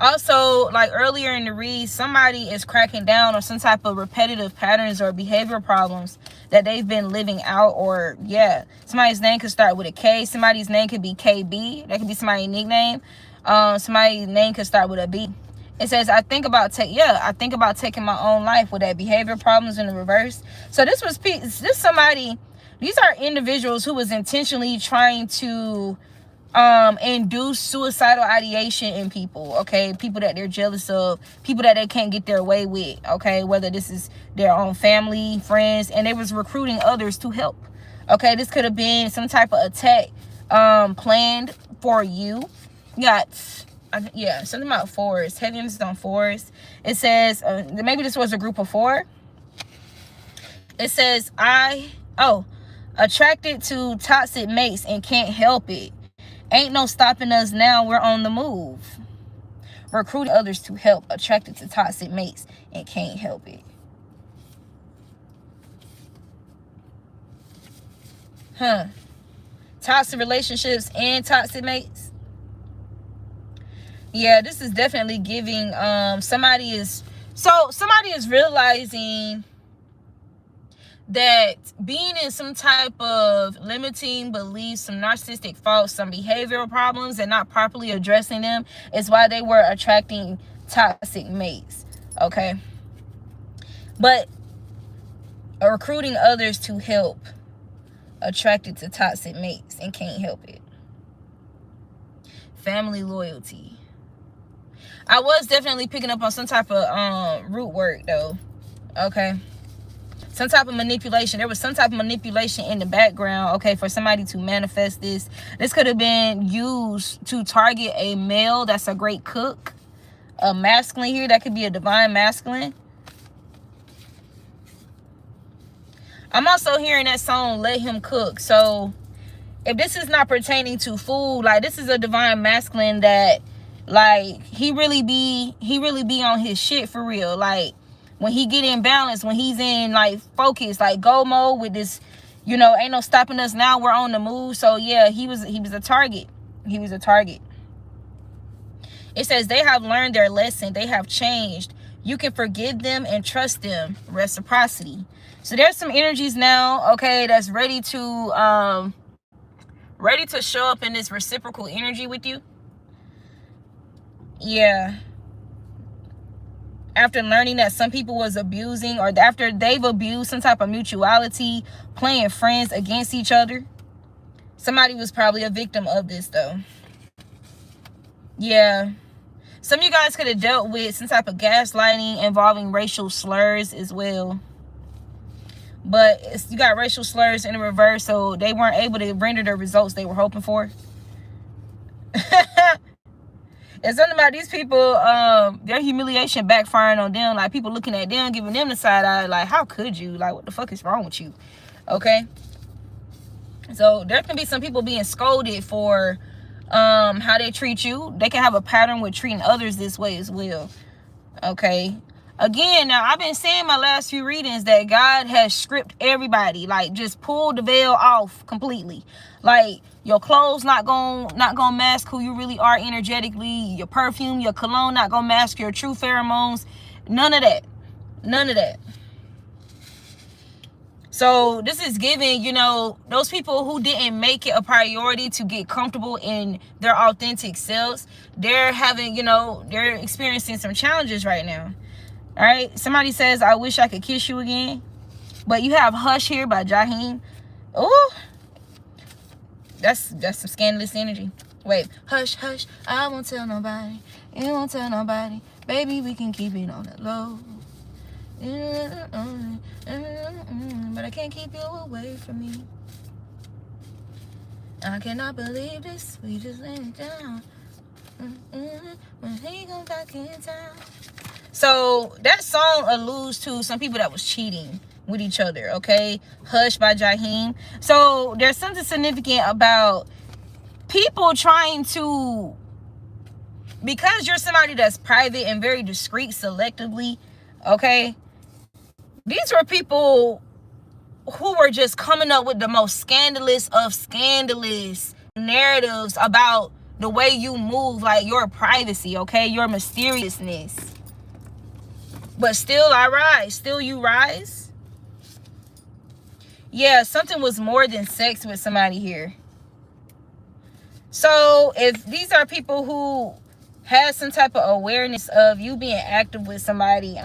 Also, like earlier in the read, somebody is cracking down on some type of repetitive patterns or behavioral problems that they've been living out. Or yeah, somebody's name could start with a K. Somebody's name could be KB. That could be somebody's nickname. Somebody's name could start with a B. It says, I think about taking my own life, with that behavior problems in the reverse. So these are individuals who was intentionally trying to induce suicidal ideation in people. Okay, people that they're jealous of, people that they can't get their way with. Okay, whether this is their own family, friends, and they was recruiting others to help. Okay, this could have been some type of attack planned for you. You got something about fours, heavy emphasis on fours. It says maybe this was a group of 4. It says attracted to toxic mates and can't help it. Ain't no stopping us now, we're on the move. Recruiting others to help, attracted to toxic mates and can't help it. Toxic relationships and toxic mates. Yeah, this is definitely giving somebody is realizing that being in some type of limiting beliefs, some narcissistic faults, some behavioral problems, and not properly addressing them is why they were attracting toxic mates. Okay, but recruiting others to help, attracted to toxic mates and can't help it. Family loyalty. I was definitely picking up on some type of root work though. Okay, some type of manipulation. There was some type of manipulation in the background, okay, for somebody to manifest this. This could have been used to target a male that's a great cook, a masculine here. That could be a divine masculine, I'm also hearing that song, Let Him Cook. So if this is not pertaining to food, like, this is a divine masculine that, like, he really be on his shit for real. Like, when he get in balance, when he's in, like, focus, like, go mode with this, you know, ain't no stopping us now, we're on the move. So yeah, he was a target. He was a target. It says they have learned their lesson, they have changed. You can forgive them and trust them. Reciprocity. So there's some energies now, okay, that's ready to show up in this reciprocal energy with you. Yeah. After learning that some people was abusing, or after they've abused some type of mutuality, playing friends against each other. Somebody was probably a victim of this though. Yeah. Some of you guys could have dealt with some type of gaslighting involving racial slurs as well. But you got racial slurs in the reverse, so they weren't able to render the results they were hoping for. It's something about these people, their humiliation backfiring on them. Like, people looking at them, giving them the side eye. Like, how could you? Like, what the fuck is wrong with you? Okay? So, there can be some people being scolded for how they treat you. They can have a pattern with treating others this way as well. Okay? Again, now, I've been saying my last few readings that God has stripped everybody. Like, just pulled the veil off completely. Like, your clothes not gonna mask who you really are energetically. Your perfume, your cologne not gonna mask your true pheromones. None of that. None of that. So this is giving, you know, those people who didn't make it a priority to get comfortable in their authentic selves, they're having, you know, they're experiencing some challenges right now. All right. Somebody says, I wish I could kiss you again. But you have Hush here by Jaheim. Oh, that's some scandalous energy. Wait, hush, hush, I won't tell nobody. You won't tell nobody. Baby, we can keep it on the low. But I can't keep you away from me. I cannot believe this. We just let it down. When he goes back in town. So that song alludes to some people that was cheating with each other, okay? Hush by Jaheim. So there's something significant about people trying to, because you're somebody that's private and very discreet selectively, okay? These were people who were just coming up with the most scandalous of scandalous narratives about the way you move, like your privacy, okay? Your mysteriousness. But still I rise. Still you rise. Yeah, something was more than sex with somebody here. So if these are people who have some type of awareness of you being active with somebody,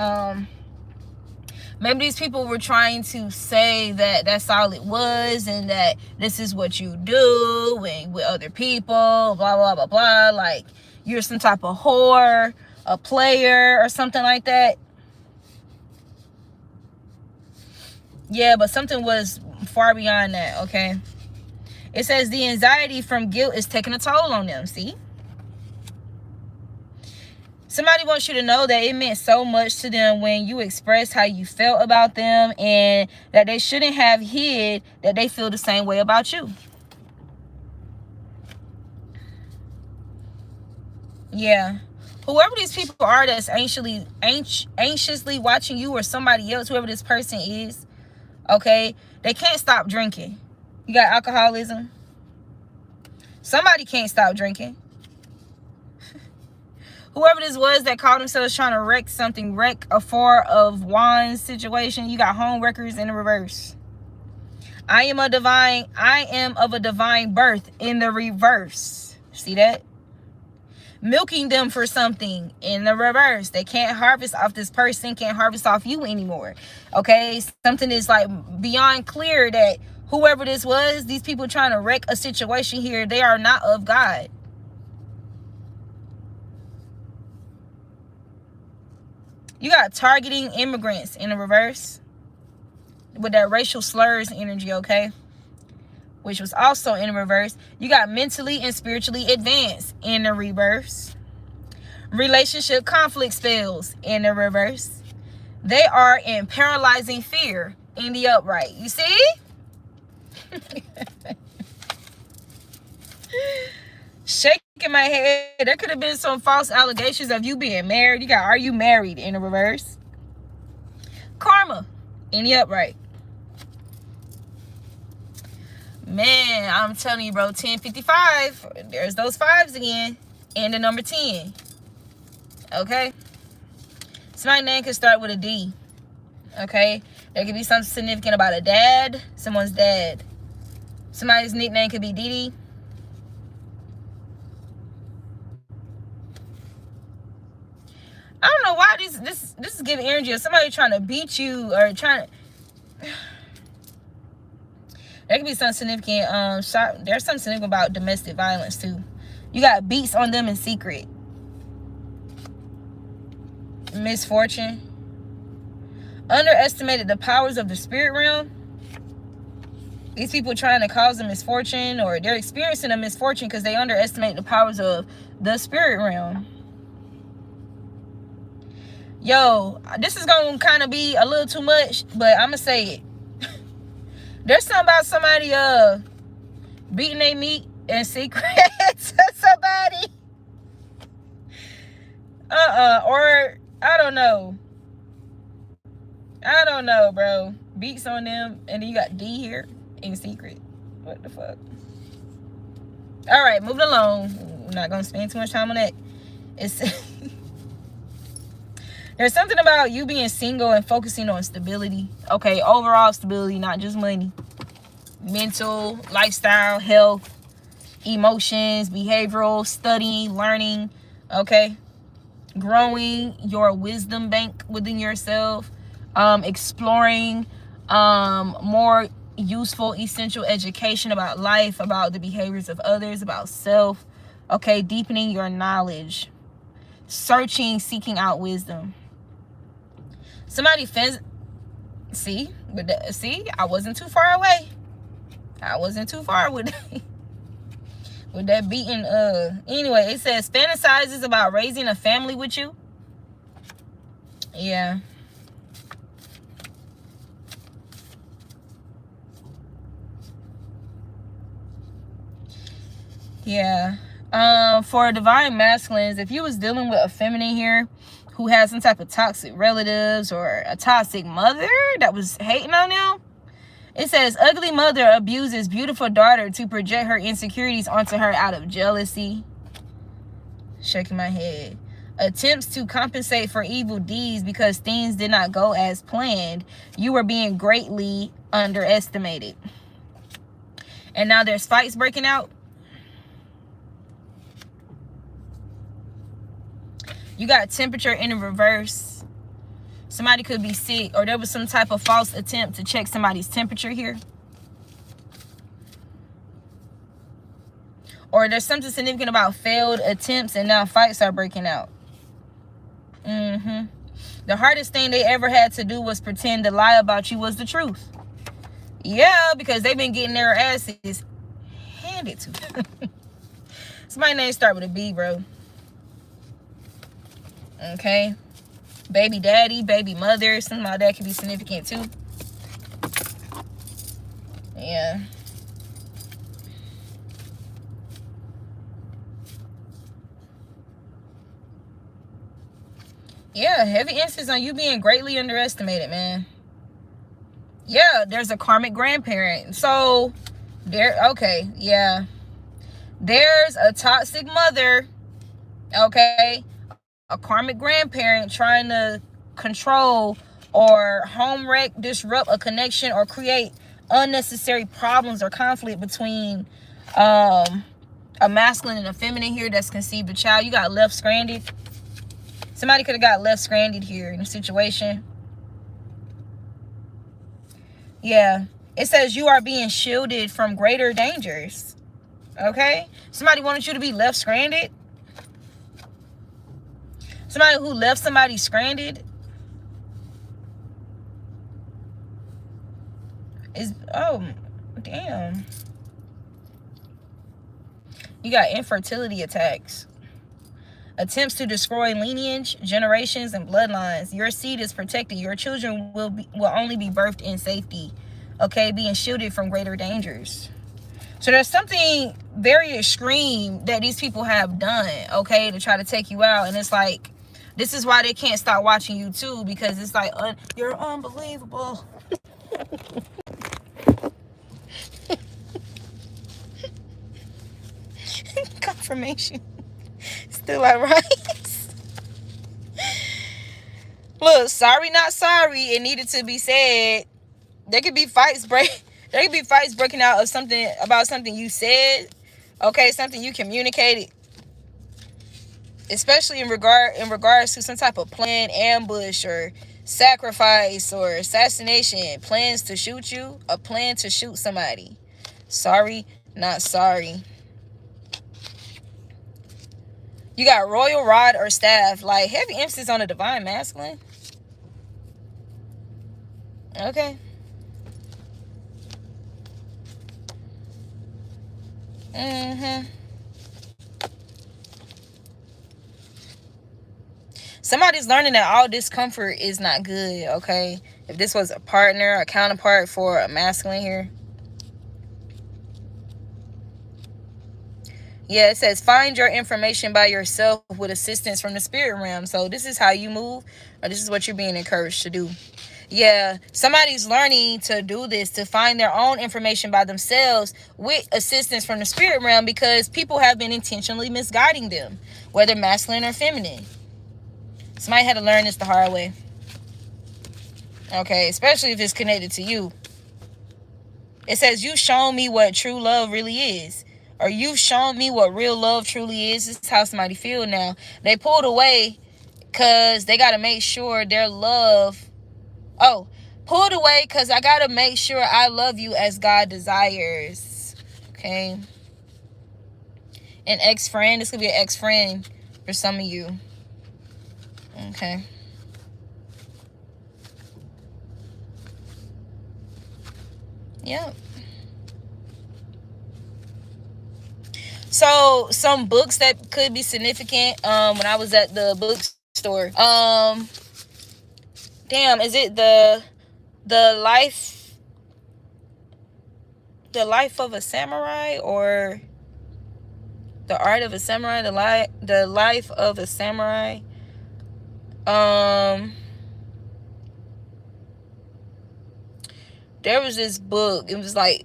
maybe these people were trying to say that that's all it was, and that this is what you do and with other people, blah, blah, blah, blah. Like, you're some type of whore, a player, or something like that. Yeah, but something was far beyond that, okay? It says the anxiety from guilt is taking a toll on them, see? Somebody wants you to know that it meant so much to them when you expressed how you felt about them, and that they shouldn't have hid that they feel the same way about you. Yeah. Whoever these people are that's anxiously watching you, or somebody else, whoever this person is, okay, they can't stop drinking. You got alcoholism. Somebody can't stop drinking. Whoever this was that called themselves trying to wreck something, wreck a Four of Wands situation, you got home wreckers in the reverse. I am of a divine birth in the reverse. See that? Milking them for something in the reverse. They can't harvest off this person, can't harvest off you anymore. Okay? Something is like beyond clear that whoever this was, these people trying to wreck a situation here, they are not of God. You got targeting immigrants in the reverse with that racial slurs energy, okay? Which was also in the reverse. You got mentally and spiritually advanced in the reverse. Relationship conflict spells in the reverse. They are in paralyzing fear in the upright. You see? Shaking my head. There could have been some false allegations of you being married. You got, are you married in the reverse? Karma in the upright. Man, I'm telling you, bro, 1055. There's those fives again. And the number 10. Okay? Somebody's name could start with a D. Okay? There could be something significant about a dad. Someone's dad. Somebody's nickname could be Dee Dee. I don't know why this is giving energy of somebody trying to beat you or trying to... There could be something significant. There's something significant about domestic violence too. You got beats on them in secret. Misfortune. Underestimated the powers of the spirit realm. These people trying to cause a misfortune, or they're experiencing a misfortune because they underestimate the powers of the spirit realm. Yo, this is gonna kind of be a little too much, but I'm gonna say it. There's something about somebody beating their meat in secret to somebody. Or I don't know, bro. Beats on them, and then you got D here in secret. What the fuck? All right, moving along. We're not gonna spend too much time on that. It's there's something about you being single and focusing on stability. Okay, overall stability, not just money. Mental, lifestyle, health, emotions, behavioral, studying, learning. Okay, growing your wisdom bank within yourself. Exploring more useful, essential education about life, about the behaviors of others, about self. Okay, deepening your knowledge. Searching, seeking out wisdom. Somebody see, I wasn't too far away. I wasn't too far with that beating. Anyway, it says fantasizes about raising a family with you. Yeah. Yeah. For divine masculines, if you was dealing with a feminine here who has some type of toxic relatives or a toxic mother that was hating on them, it says ugly mother abuses beautiful daughter to project her insecurities onto her out of jealousy. Shaking my head. Attempts to compensate for evil deeds because things did not go as planned. You were being greatly underestimated. And now there's fights breaking out. You got temperature in the reverse. Somebody could be sick, or there was some type of false attempt to check somebody's temperature here. Or there's something significant about failed attempts and now fights are breaking out. The hardest thing they ever had to do was pretend the lie about you was the truth. Yeah, because they've been getting their asses handed to them. Somebody's name start with a B, bro. Okay, baby daddy, baby mother, something like that could be significant too. Yeah. Yeah, heavy emphasis on you being greatly underestimated, man. Yeah, there's a karmic grandparent. So there, okay, yeah. There's a toxic mother, okay, a karmic grandparent trying to control or home wreck, disrupt a connection, or create unnecessary problems or conflict between a masculine and a feminine here that's conceived a child. You got left stranded. Somebody could have got left stranded here in a situation. Yeah. It says you are being shielded from greater dangers. Okay? Somebody wanted you to be left stranded. Somebody who left somebody stranded is, oh, damn. You got infertility attacks. Attempts to destroy lineage, generations, and bloodlines. Your seed is protected. Your children will only be birthed in safety. Okay, being shielded from greater dangers. So there's something very extreme that these people have done, okay, to try to take you out. And it's like, this is why they can't stop watching you too, because it's like, you're unbelievable. Confirmation. Still alright. Look, sorry, not sorry. It needed to be said. There could be fights breaking out of something about something you said. Okay, something you communicated. Especially in regards to some type of plan, ambush, or sacrifice, or assassination. Plans to shoot you. A plan to shoot somebody. Sorry, not sorry. You got royal rod or staff. Like, heavy emphasis on the divine masculine. Okay. Somebody's learning that all discomfort is not good, okay? If this was a partner, a counterpart for a masculine here. Yeah, it says, find your information by yourself with assistance from the spirit realm. So this is how you move, or this is what you're being encouraged to do. Yeah, somebody's learning to do this, to find their own information by themselves with assistance from the spirit realm, because people have been intentionally misguiding them, whether masculine or feminine. Somebody had to learn this the hard way. Okay, especially if it's connected to you. It says, you've shown me what true love really is. Or you've shown me what real love truly is. This is how somebody feel now. They pulled away because they got to make sure their love... Oh, pulled away because I got to make sure I love you as God desires. Okay. An ex-friend. This could be an ex-friend for some of you. Okay. Yep. So some books that could be significant. When I was at the bookstore. Damn, is it the life of a samurai, or the art of a samurai? The life of a samurai. There was this book. It was like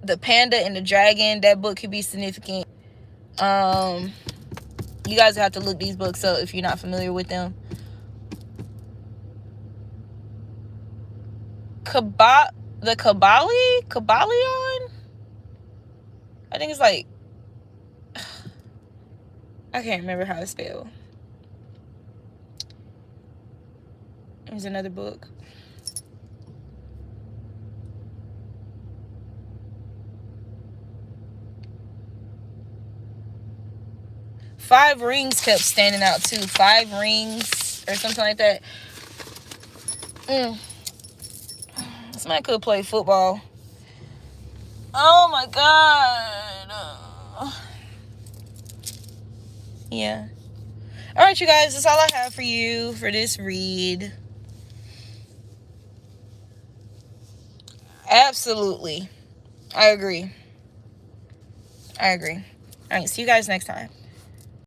the panda and the dragon. That book could be significant. You guys have to look these books up if you're not familiar with them. Kabbalion? I think it's like, I can't remember how it's spelled. There's another book. Five Rings kept standing out too. Five Rings or something like that. Somebody could play football. Oh my God. Yeah. All right, you guys. That's all I have for you for this read. Absolutely. I agree. All right. See you guys next time.